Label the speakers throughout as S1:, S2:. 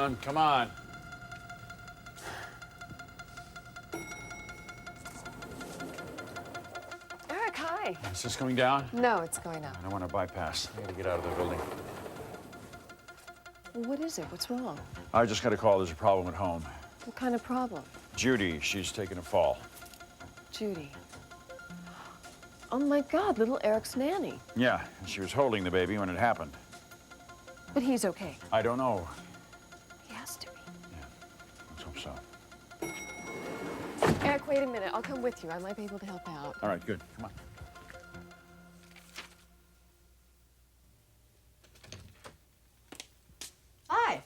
S1: down. Come on.
S2: Eric, hi.
S1: Is this coming down?
S2: No, it's going up.
S1: I don't want to bypass. I gotta get out of the building.
S2: What is it? What's wrong?
S1: I just got a call. There's a problem at home.
S2: What kind of problem?
S1: Judy, she's taken a fall.
S2: Judy. Oh my God, little Eric's nanny.
S1: Yeah, and she was holding the baby when it happened.
S2: But he's okay.
S1: I don't know.
S2: He has to be.
S1: Yeah, let's hope so.
S2: Eric, wait a minute. I'll come with you. I might be able to help out.
S1: All right, good. Come on.
S3: Hi.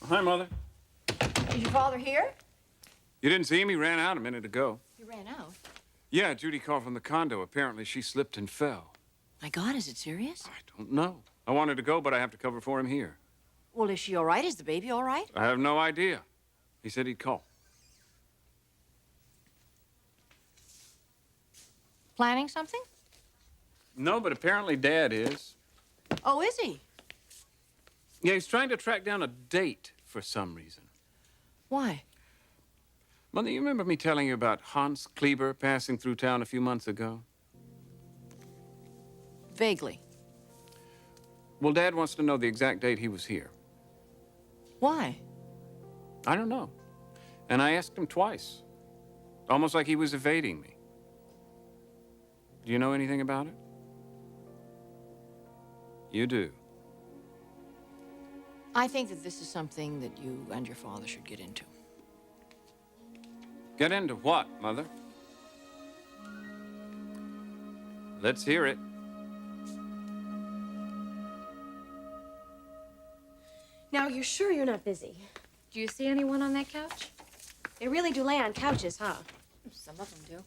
S4: Hi, Mother.
S3: Is your father here?
S4: You didn't see him? He ran out a minute ago.
S3: He ran out.
S4: Yeah, Judy called from the condo. Apparently, she slipped and fell.
S3: My God, is it serious?
S4: I don't know. I wanted to go, but I have to cover for him here.
S3: Well, is she all right? Is the baby all right?
S4: I have no idea. He said he'd call.
S3: Planning something?
S4: No, but apparently Dad is.
S3: Oh, is he?
S4: Yeah, he's trying to track down a date for some reason.
S3: Why?
S4: Mother, you remember me telling you about Hans Kleber passing through town a few months ago?
S3: Vaguely.
S4: Well, Dad wants to know the exact date he was here.
S3: Why?
S4: I don't know. And I asked him twice. Almost like he was evading me. Do you know anything about it? You do.
S3: I think that this is something that you and your father should get into.
S4: Get into what, Mother? Let's hear it.
S5: Now, you're sure you're not busy?
S6: Do you see anyone on that couch?
S5: They really do lay on couches, huh?
S6: Some of them do.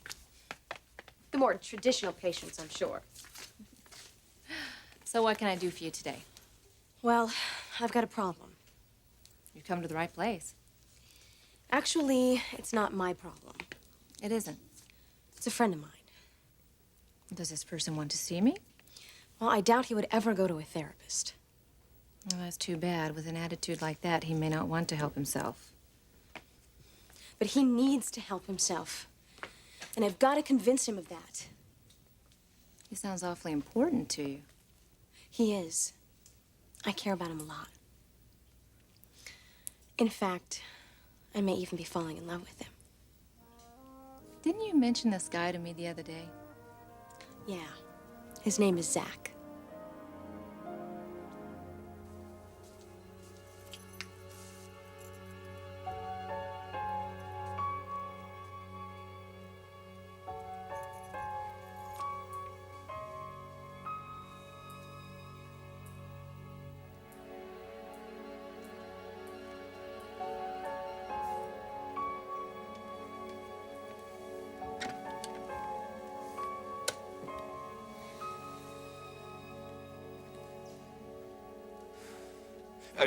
S5: The more traditional patients, I'm sure.
S6: So what can I do for you today?
S5: Well, I've got a problem.
S6: You've come to the right place.
S5: Actually, it's not my problem.
S6: It isn't.
S5: It's a friend of mine.
S6: Does this person want to see me?
S5: Well, I doubt he would ever go to a therapist.
S6: Well, that's too bad. With an attitude like that, he may not want to help himself.
S5: But he needs to help himself. And I've got to convince him of that.
S6: He sounds awfully important to you.
S5: He is. I care about him a lot. In fact, I may even be falling in love with him.
S6: Didn't you mention this guy to me the other day?
S5: Yeah. His name is Zach.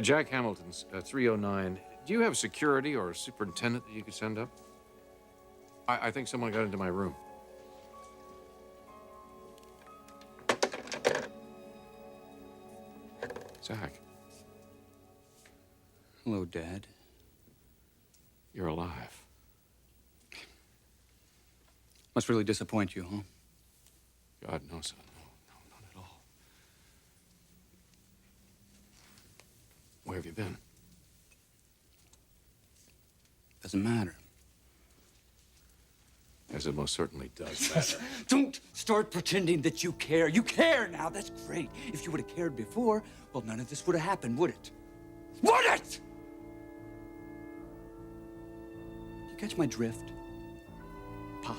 S7: Jack Hamilton's 309. Do you have security or a superintendent that you could send up? I think someone got into my room. Zach.
S8: Hello, Dad.
S7: You're alive.
S8: Must really disappoint you, huh?
S7: God, no, son. No, not at all. Where have you been?
S8: Doesn't matter.
S7: As it most certainly does matter.
S8: Don't start pretending that you care. You care now. That's great. If you would have cared before, well, none of this would have happened, would it? Would it? You catch my drift? Pop.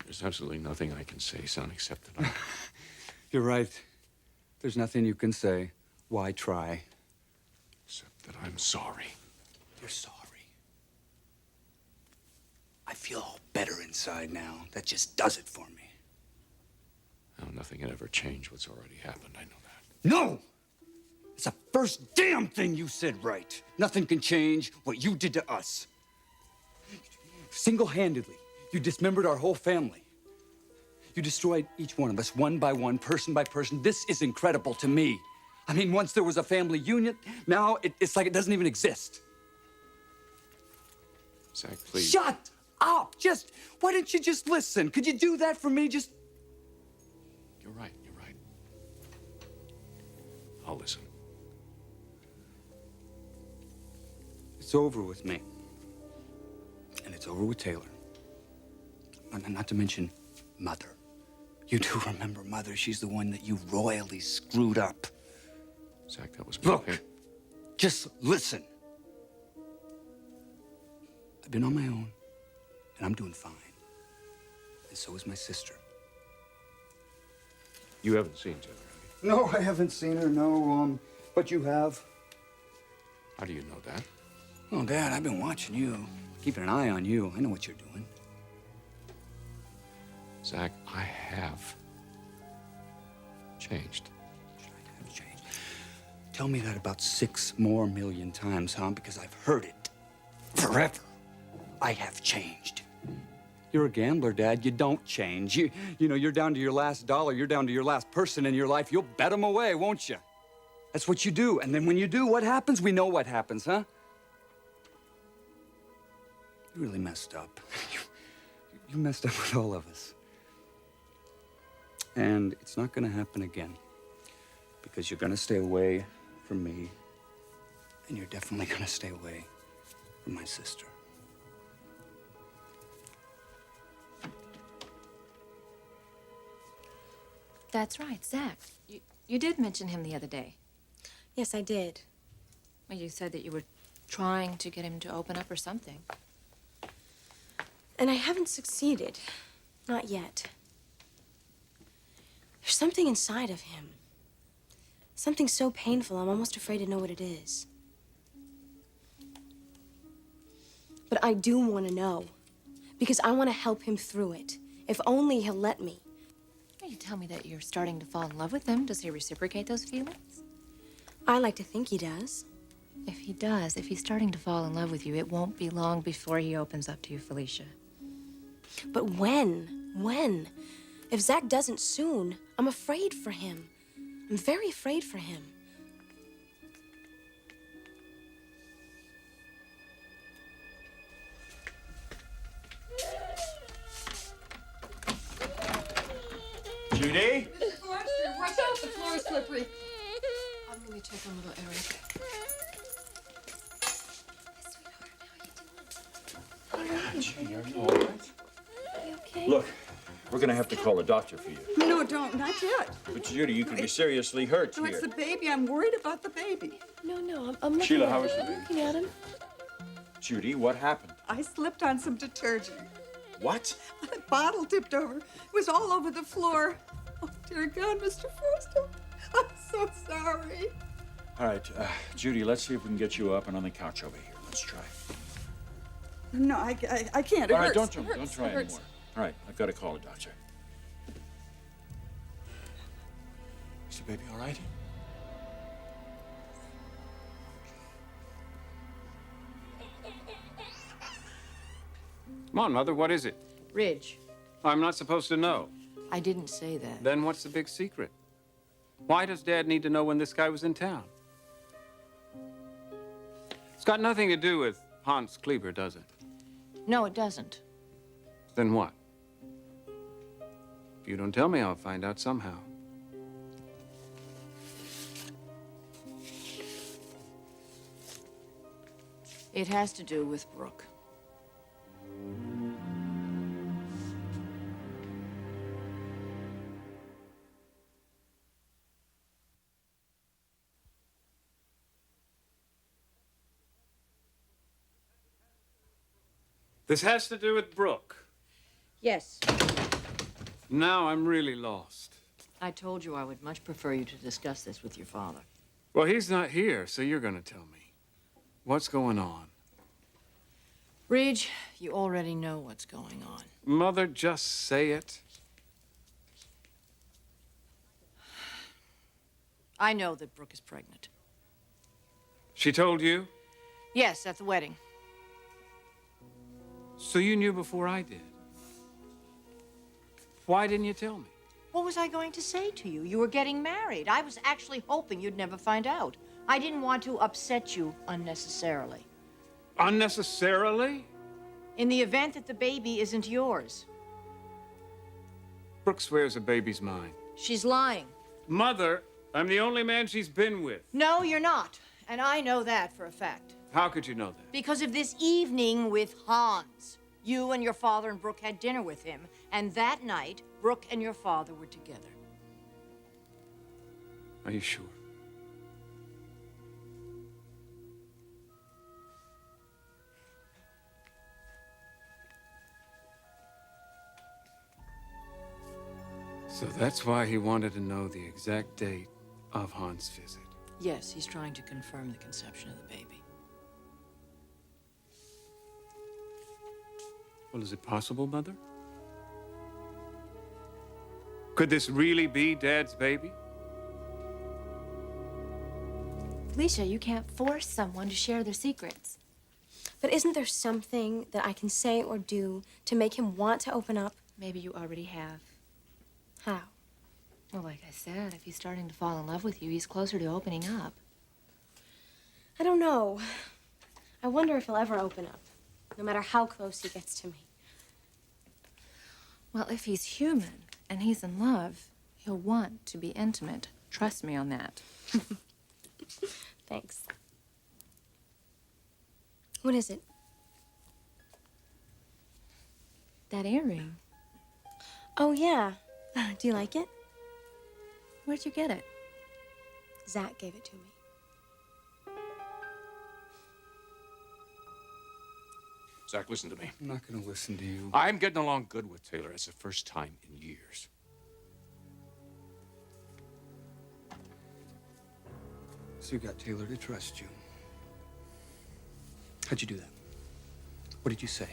S7: There's absolutely nothing I can say, son, except that I'm...
S8: You're right. There's nothing you can say. Why try?
S7: except that I'm sorry.
S8: You're sorry. I feel all better inside now. That just does it for me.
S7: Oh, nothing can ever change what's already happened. I know that.
S8: No! It's the first damn thing you said right. Nothing can change what you did to us. Single-handedly, you dismembered our whole family. You destroyed each one of us, one by one, person by person. This is incredible to me. I mean, once there was a family union, now it's like it doesn't even exist.
S7: Zach, please.
S8: Shut up! Why didn't you just listen? Could you do that for me?
S7: You're right, you're right. I'll listen.
S8: It's over with me. And it's over with Taylor. And not to mention Mother. You do remember Mother. She's the one that you royally screwed up.
S7: Zach, that was my
S8: Look, just listen. I've been on my own, and I'm doing fine. And so is my sister.
S7: You haven't seen Taylor, have you?
S8: No, I haven't seen her, no, but you have.
S7: How do you know that?
S8: Oh, Dad, I've been watching you, keeping an eye on you. I know what you're doing.
S7: Zach, I have changed.
S8: I have changed. Tell me that about 6 more million times, huh? Because I've heard it forever. I have changed. You're a gambler, Dad. You don't change. You know, you're down to your last dollar. You're down to your last person in your life. You'll bet them away, won't you? That's what you do. And then when you do, what happens? We know what happens, huh? You really messed up. You messed up with all of us. And it's not gonna happen again. Because you're gonna stay away from me. And you're definitely gonna stay away from my sister.
S6: That's right, Zach. You did mention him the other day.
S5: Yes, I did.
S6: Well, you said that you were trying to get him to open up or something.
S5: And I haven't succeeded. Not yet. There's something inside of him. Something so painful, I'm almost afraid to know what it is. But I do want to know. Because I want to help him through it. If only he'll let me.
S6: You tell me that you're starting to fall in love with him. Does he reciprocate those feelings?
S5: I like to think he does.
S6: If he does, if he's starting to fall in love with you, it won't be long before he opens up to you, Felicia.
S5: But when? When? If Zach doesn't soon, I'm afraid for him. I'm very afraid for him.
S1: Judy?
S2: Mr. Forrester, watch out, the floor is slippery. Let me check on little Eric.
S1: Judy, are you all right? Look, we're gonna have to call a doctor for you.
S9: No, don't. Not yet.
S1: But Judy, you could be seriously hurt
S9: No, it's
S1: here.
S9: the baby. I'm worried about the baby.
S2: No, I'm looking
S1: Sheila,
S2: at
S1: how
S2: him.
S1: is the
S2: I'm
S1: baby?
S2: looking at him.
S1: Judy, what happened?
S9: I slipped on some detergent.
S1: What?
S9: The bottle tipped over. It was all over the floor. Oh, dear God, Mr. Forrester. I'm so sorry.
S1: All right, Judy, let's see if we can get you up and on the couch over here. Let's try.
S9: No, I can't. It
S1: All right,
S9: hurts.
S1: don't try,
S9: It hurts.
S1: don't try
S9: It hurts.
S1: anymore. All right, I've got to call a doctor. Is the baby all right?
S4: Come on, Mother, what is it?
S3: Ridge,
S4: I'm not supposed to know.
S3: I didn't say that.
S4: Then what's the big secret? Why does Dad need to know when this guy was in town? It's got nothing to do with Hans Kleber, does it?
S3: No, it doesn't.
S4: Then what? If you don't tell me, I'll find out somehow.
S3: It has to do with Brooke.
S4: This has to do with Brooke.
S3: Yes.
S4: Now I'm really lost.
S3: I told you I would much prefer you to discuss this with your father.
S4: Well, he's not here, so you're gonna tell me. What's going on?
S3: Ridge, you already know what's going on.
S4: Mother, just say it.
S3: I know that Brooke is pregnant.
S4: She told you?
S3: Yes, at the wedding.
S4: So you knew before I did. Why didn't you tell me?
S3: What was I going to say to you? You were getting married. I was actually hoping you'd never find out. I didn't want to upset you unnecessarily.
S4: Unnecessarily?
S3: In the event that the baby isn't yours.
S4: Brooke swears the baby's mine.
S3: She's lying.
S4: Mother, I'm the only man she's been with.
S3: No, you're not. And I know that for a fact.
S4: How could you know that?
S3: Because of this evening with Hans. You and your father and Brooke had dinner with him, and that night, Brooke and your father were together.
S4: Are you sure? So that's why he wanted to know the exact date of Hans' visit.
S3: Yes, he's trying to confirm the conception of the baby.
S4: Well, is it possible, Mother? Could this really be Dad's baby?
S6: Felicia, you can't force someone to share their secrets.
S5: But isn't there something that I can say or do to make him want to open up?
S6: Maybe you already have.
S5: How?
S6: Well, like I said, if he's starting to fall in love with you, he's closer to opening up.
S5: I don't know. I wonder if he'll ever open up, no matter how close he gets to me.
S6: Well, if he's human and he's in love, he'll want to be intimate. Trust me on that.
S5: Thanks. What is it?
S6: That earring.
S5: Oh, yeah. Do you like it?
S6: Where'd you get it?
S5: Zach gave it to me.
S7: Zach, listen to me.
S8: I'm not going to listen to you.
S7: I'm getting along good with Taylor. It's the first time in years.
S8: So you got Taylor to trust you. How'd you do that? What did you say?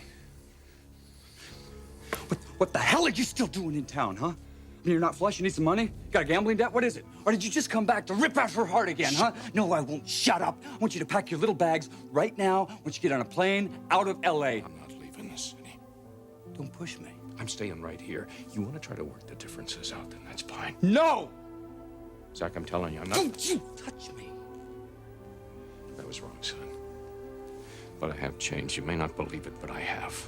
S8: What the hell are you still doing in town, huh? I mean, you're not flush, you need some money? Got a gambling debt? What is it? Or did you just come back to rip out her heart again, huh? No, I won't. Shut up. I want you to pack your little bags right now once you get on a plane out of L.A.
S7: I'm not leaving this city.
S8: Don't push me.
S7: I'm staying right here. You want to try to work the differences out, then that's fine.
S8: No!
S7: Zach, I'm telling you, I'm not...
S8: Don't you touch me.
S7: That was wrong, son. But I have changed. You may not believe it, but I have.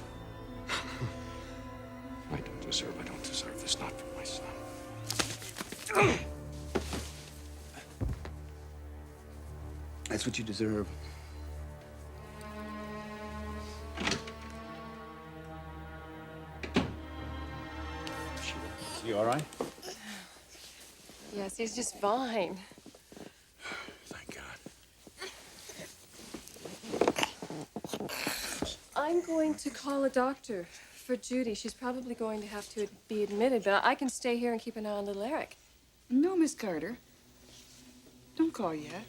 S7: I don't deserve this, not from my son.
S8: That's what you deserve.
S1: Sheila, is he all right?
S2: Yes, he's just fine.
S7: Thank God.
S2: I'm going to call a doctor for Judy. She's probably going to have to be admitted, but I can stay here and keep an eye on little Eric.
S9: No, Miss Carter. Don't call yet.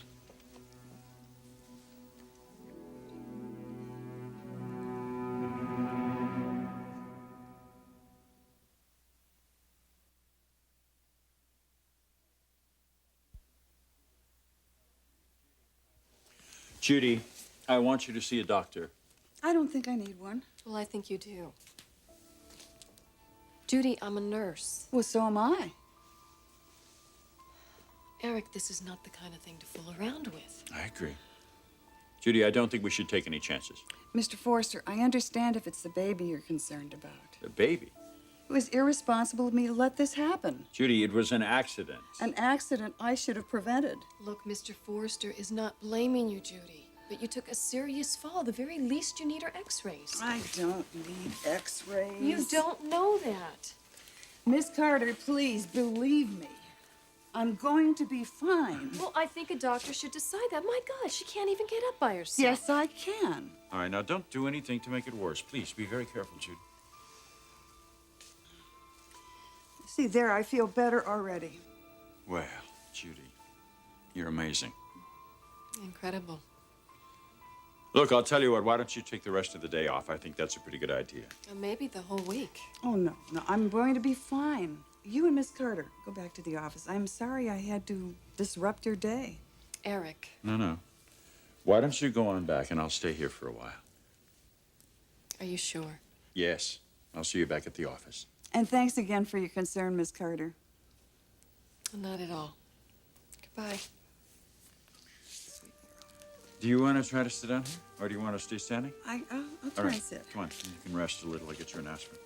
S1: Judy, I want you to see a doctor.
S9: I don't think I need one.
S2: Well, I think you do. Judy, I'm a nurse.
S9: Well, so am I.
S2: Eric, this is not the kind of thing to fool around with.
S1: I agree. Judy, I don't think we should take any chances.
S9: Mr. Forster, I understand if it's the baby you're concerned about.
S1: The baby?
S9: It was irresponsible of me to let this happen.
S1: Judy, it was an accident.
S9: An accident I should have prevented.
S2: Look, Mr. Forster is not blaming you, Judy, but you took a serious fall. The very least you need are x-rays.
S9: I don't need x-rays.
S2: You don't know that.
S9: Miss Carter, please believe me. I'm going to be fine.
S2: Well, I think a doctor should decide that. My God, she can't even get up by herself.
S9: Yes, I can.
S1: All right, now don't do anything to make it worse. Please, be very careful, Judy.
S9: See, there, I feel better already.
S1: Well, Judy, you're amazing.
S2: Incredible.
S1: Look, I'll tell you what, why don't you take the rest of the day off? I think that's a pretty good idea.
S2: Or maybe the whole week.
S9: Oh, no, I'm going to be fine. You and Miss Carter, go back to the office. I'm sorry I had to disrupt your day.
S2: Eric.
S1: No. Why don't you go on back and I'll stay here for a while?
S2: Are you sure?
S1: Yes. I'll see you back at the office.
S9: And thanks again for your concern, Miss Carter.
S2: Not at all. Goodbye.
S1: Do you want to try to sit down here? Or do you want to stay standing?
S9: I'll
S1: All
S9: try
S1: right.
S9: to sit.
S1: Come on. You can rest a little. I'll get you an aspirin.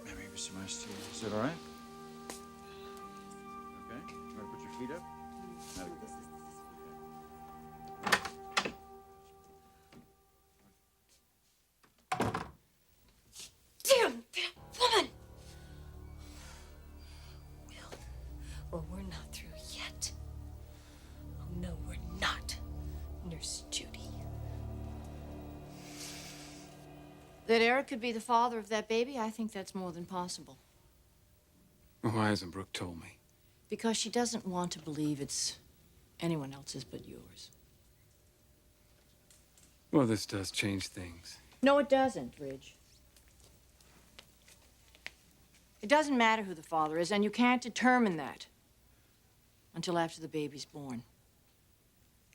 S1: Maybe some iced tea. Is that all right? Okay. You want to put your feet up? Now,
S5: Damn that woman! Well, we're not through yet. Oh, no, we're not, Nurse Judy.
S3: That Eric could be the father of that baby, I think that's more than possible.
S4: Why hasn't Brooke told me?
S3: Because she doesn't want to believe it's anyone else's but yours.
S4: Well, this does change things.
S3: No, it doesn't, Ridge. It doesn't matter who the father is, and you can't determine that until after the baby's born.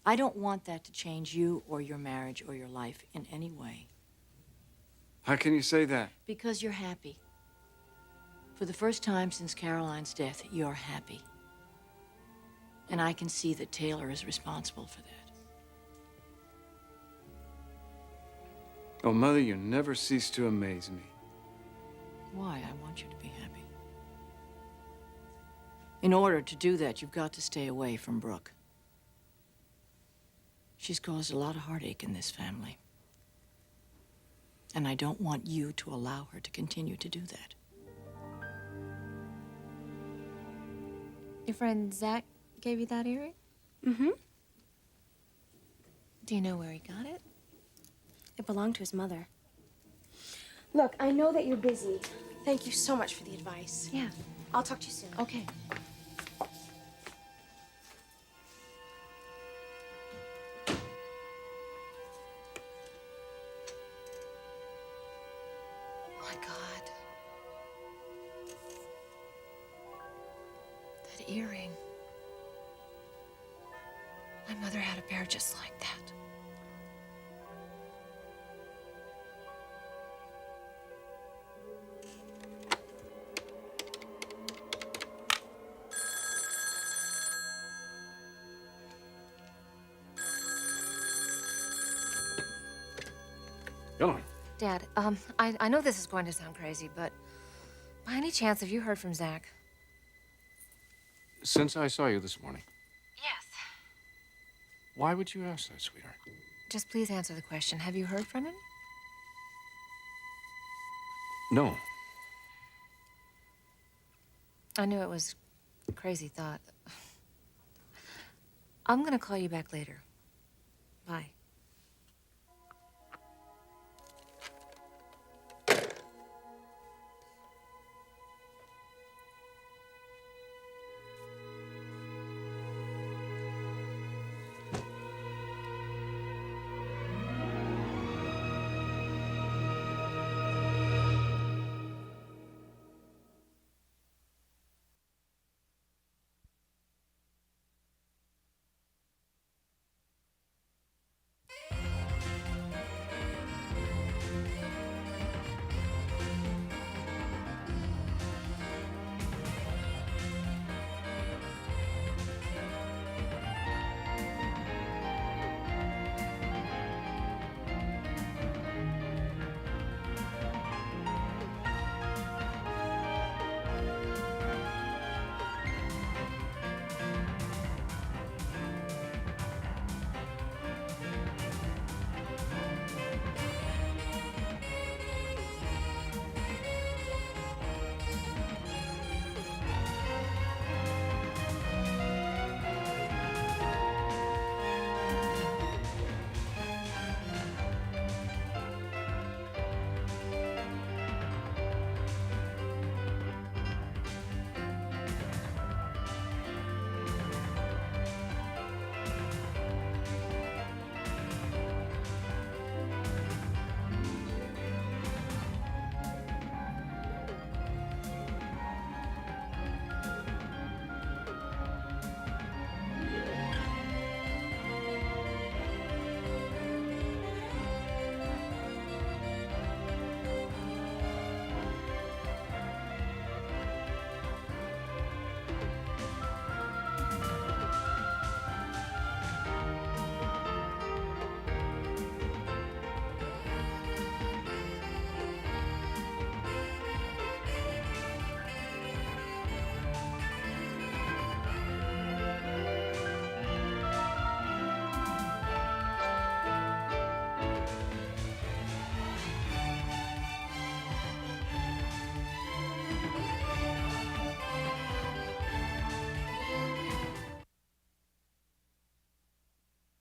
S3: I don't want that to change you or your marriage or your life in any way.
S4: How can you say that?
S3: Because you're happy. For the first time since Caroline's death, you're happy. And I can see that Taylor is responsible for that.
S4: Oh, Mother, you never cease to amaze me.
S3: Why? I want you to be happy. In order to do that, you've got to stay away from Brooke. She's caused a lot of heartache in this family. And I don't want you to allow her to continue to do that.
S6: Your friend Zach gave you that earring?
S5: Mm-hmm.
S6: Do you know where he got it?
S5: It belonged to his mother. Look, I know that you're busy. Thank you so much for the advice.
S6: Yeah.
S5: I'll talk to you soon.
S6: Okay.
S5: Oh, my God.
S6: That earring. My mother had a pair just like that.
S7: Come on.
S6: Dad, I know this is going to sound crazy, but by any chance have you heard from Zach?
S7: Since I saw you this morning,
S6: Yes.
S7: why would you ask that, sweetheart?
S6: Just please answer the question. Have you heard from him?
S7: No.
S6: I knew it was a crazy thought. I'm gonna call you back later. Bye.